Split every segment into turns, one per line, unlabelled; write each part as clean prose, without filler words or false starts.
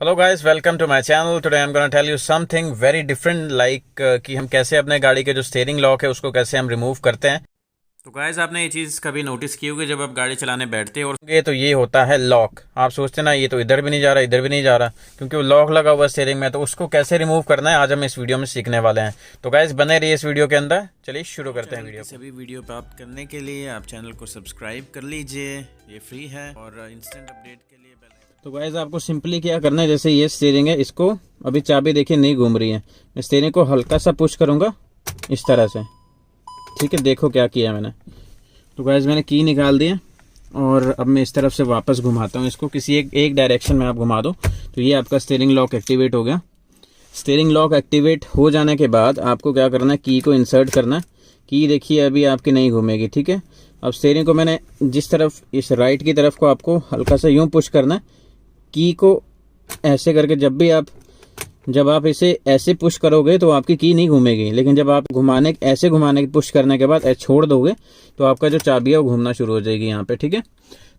Hello guys, welcome to my channel. Today I am gonna tell you something very different like कि हम कैसे अपने गाड़ी के जो स्टीयरिंग लॉक है उसको कैसे हम रिमूव करते हैं। तो गाइस, आपने ये चीज़ कभी नोटिस की होगी, जब आप गाड़ी चलाने बैठते हैं और ये तो ये होता है लॉक। आप सोचते ना ये तो इधर भी नहीं जा रहा, इधर भी नहीं जा रहा, क्योंकि वो लॉक लगा हुआ स्टीयरिंग में। तो उसको कैसे रिमूव करना है आज हम इस वीडियो में सीखने वाले हैं। तो गाइस, बने रहिए इस वीडियो के अंदर। चलिए शुरू करते हैं वीडियो। सभी वीडियो प्राप्त करने के लिए आप चैनल को सब्सक्राइब कर लीजिए, ये फ्री है। और इंस्टेंट अपडेट के लिए तो गाइस, आपको सिंपली क्या करना है, जैसे ये स्टीयरिंग है, इसको अभी चाबी देखिए नहीं घूम रही है। मैं स्टीयरिंग को हल्का सा पुश करूंगा इस तरह से। ठीक है, देखो क्या किया मैंने। तो गाइस, मैंने की निकाल दिया और अब मैं इस तरफ से वापस घुमाता हूँ इसको। किसी एक डायरेक्शन में आप घुमा दो तो ये आपका स्टीयरिंग लॉक एक्टिवेट हो गया। स्टीयरिंग लॉक एक्टिवेट हो जाने के बाद आपको क्या करना है, की को इंसर्ट करना है। की देखिए अभी आपकी नहीं घूमेगी। ठीक है, अब स्टीयरिंग को मैंने जिस तरफ, इस राइट की तरफ को आपको हल्का सा यूं पुश करना है। की को ऐसे करके जब आप इसे ऐसे पुश करोगे तो आपकी की नहीं घूमेगी, लेकिन जब आप ऐसे घुमाने पुश करने के बाद ऐसे छोड़ दोगे तो आपका जो चाबी है वो घूमना शुरू हो जाएगी यहाँ पे। ठीक है,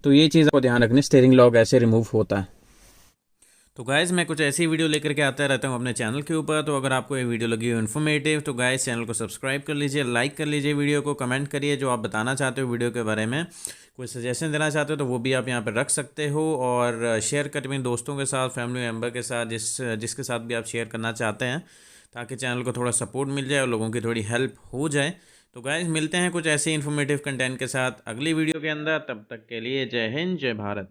तो ये चीज़ आपको ध्यान रखनी, स्टीयरिंग लॉक ऐसे रिमूव होता है। तो गाइज़, मैं कुछ ऐसी वीडियो लेकर के आता रहता हूँ अपने चैनल के ऊपर। तो अगर आपको ये वीडियो लगी हो इन्फॉर्मेटिव तो गाइज़ चैनल को सब्सक्राइब कर लीजिए, लाइक कर लीजिए, वीडियो को कमेंट करिए जो आप बताना चाहते हो वीडियो के बारे में। कोई सजेशन देना चाहते हो तो वो भी आप यहाँ पर रख सकते हो। और शेयर करें अपने दोस्तों के साथ, फैमिली मेम्बर के साथ, जिसके साथ भी आप शेयर करना चाहते हैं, ताकि चैनल को थोड़ा सपोर्ट मिल जाए और लोगों की थोड़ी हेल्प हो जाए। तो गाइज़, मिलते हैं कुछ ऐसे इन्फॉर्मेटिव कंटेंट के साथ अगली वीडियो के अंदर। तब तक के लिए जय हिंद, जय भारत।